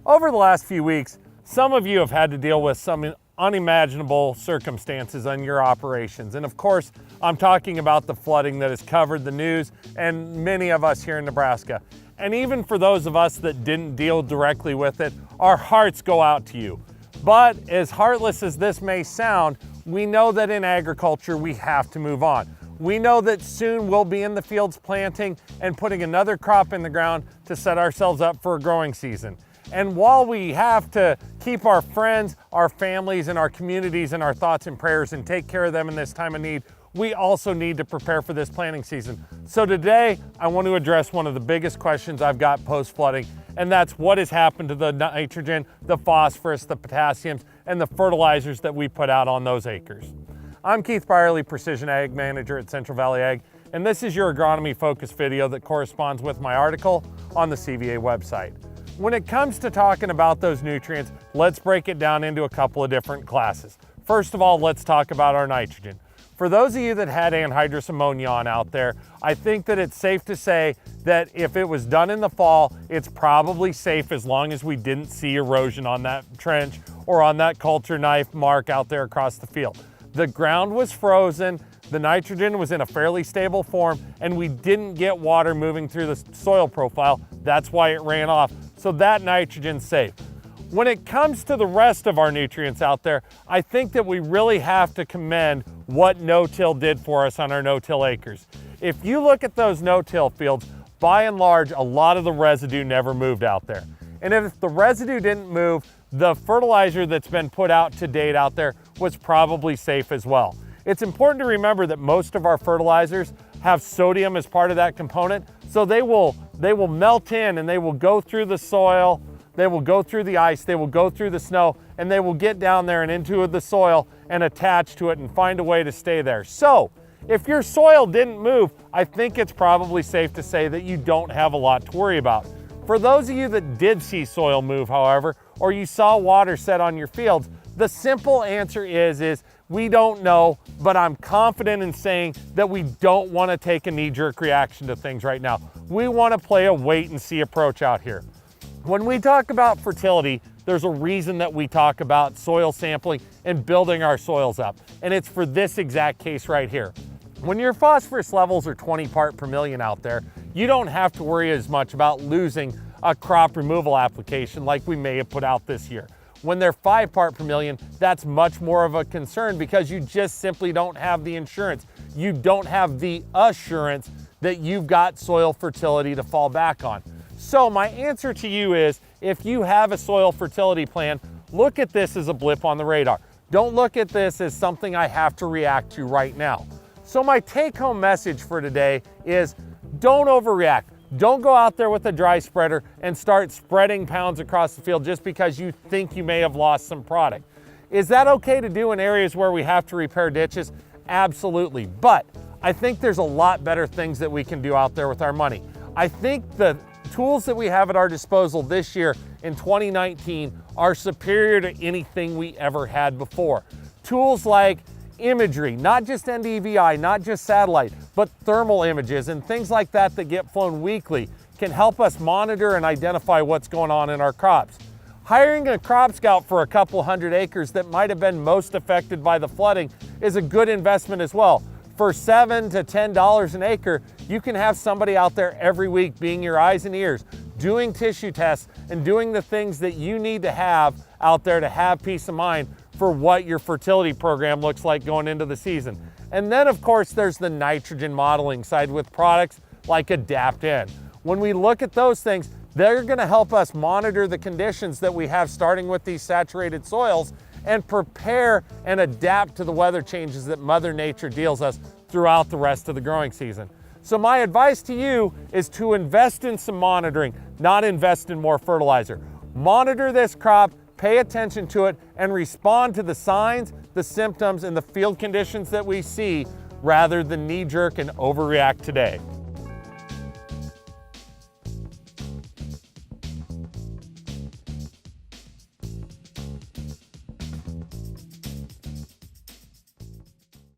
Over the last few weeks, some of you have had to deal with some unimaginable circumstances on your operations. And of course, I'm talking about the flooding that has covered the news and many of us here in Nebraska. And even for those of us that didn't deal directly with it, our hearts go out to you. But as heartless as this may sound, we know that in agriculture, we have to move on. We know that soon we'll be in the fields planting and putting another crop in the ground to set ourselves up for a growing season. And while we have to keep our friends, our families, and our communities in our thoughts and prayers and take care of them in this time of need, we also need to prepare for this planting season. So today, I want to address one of the biggest questions I've got post-flooding, and that's what has happened to the nitrogen, the phosphorus, the potassiums, and the fertilizers that we put out on those acres. I'm Keith Byerly, Precision Ag Manager at Central Valley Ag, and this is your agronomy-focused video that corresponds with my article on the CVA website. When it comes to talking about those nutrients, let's break it down into a couple of different classes. First of all, let's talk about our nitrogen. For those of you that had anhydrous ammonia on out there, I think that it's safe to say that if it was done in the fall, it's probably safe as long as we didn't see erosion on that trench or on that culture knife mark out there across the field. The ground was frozen, the nitrogen was in a fairly stable form, and we didn't get water moving through the soil profile. That's why it ran off. So that nitrogen's safe. When it comes to the rest of our nutrients out there, I think that we really have to commend what no-till did for us on our no-till acres. If you look at those no-till fields, by and large, a lot of the residue never moved out there. And if the residue didn't move, the fertilizer that's been put out to date out there was probably safe as well. It's important to remember that most of our fertilizers have sodium as part of that component, so they will melt in and they will go through the soil, they will go through the ice, they will go through the snow, and they will get down there and into the soil and attach to it and find a way to stay there. So if your soil didn't move, I think it's probably safe to say that you don't have a lot to worry about. For those of you that did see soil move, however, or you saw water set on your fields, the simple answer is we don't know, but I'm confident in saying that we don't want to take a knee-jerk reaction to things right now. We want to play a wait-and-see approach out here. When we talk about fertility, there's a reason that we talk about soil sampling and building our soils up, and it's for this exact case right here. When your phosphorus levels are 20 parts per million out there, you don't have to worry as much about losing a crop removal application like we may have put out this year. When they're 5 parts per million, that's much more of a concern because you just simply don't have the insurance. You don't have the assurance that you've got soil fertility to fall back on. So my answer to you is, if you have a soil fertility plan, look at this as a blip on the radar. Don't look at this as something I have to react to right now. So my take-home message for today is don't overreact. Don't go out there with a dry spreader and start spreading pounds across the field just because you think you may have lost some product. Is that okay to do in areas where we have to repair ditches? Absolutely. But I think there's a lot better things that we can do out there with our money. I think the tools that we have at our disposal this year in 2019 are superior to anything we ever had before. Tools like imagery, not just NDVI, not just satellite, but thermal images and things like that that get flown weekly can help us monitor and identify what's going on in our crops. Hiring a crop scout for a couple hundred acres that might have been most affected by the flooding is a good investment as well. For $7 to $10 an acre, you can have somebody out there every week being your eyes and ears, doing tissue tests and doing the things that you need to have out there to have peace of mind for what your fertility program looks like going into the season. And then of course there's the nitrogen modeling side with products like Adapt-N. When we look at those things, they're going to help us monitor the conditions that we have starting with these saturated soils and prepare and adapt to the weather changes that Mother Nature deals us throughout the rest of the growing season. So my advice to you is to invest in some monitoring, not invest in more fertilizer. Monitor this crop, pay attention to it, and respond to the signs, the symptoms, and the field conditions that we see rather than knee-jerk and overreact today.